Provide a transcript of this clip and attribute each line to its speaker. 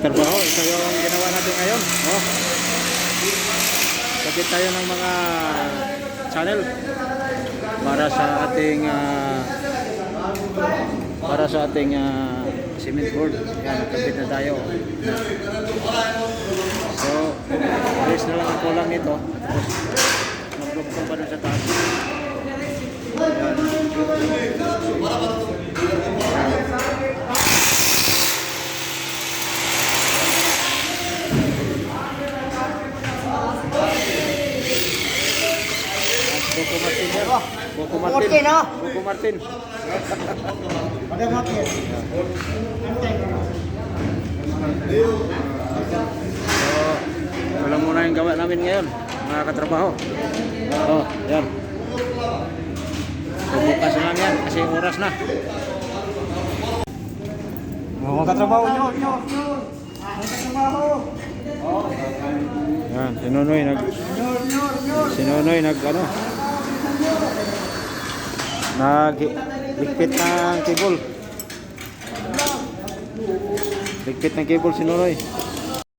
Speaker 1: katrabaho, ito yung ginawa natin ngayon. Oh. Sakit tayo ng mga channel para sa ating cement board. Yan, nakabit na tayo. So, alis na lang ang kulang nito. Tapos, mag-vlog pa doon sa taas. Yan. Buko Martin yan. Buko Martin. Buko Martin.
Speaker 2: Ada Martin.
Speaker 1: So, wala muna yung gawa namin ngayon, mga katrabaho. Oh, yan. Bukas na lang yan kasi oras na.
Speaker 2: Mga katrabaho nyo. Mga katrabaho.
Speaker 1: Yan, si Nonoy nagligpit ng cable. Ligpit ng cable si Nonoy.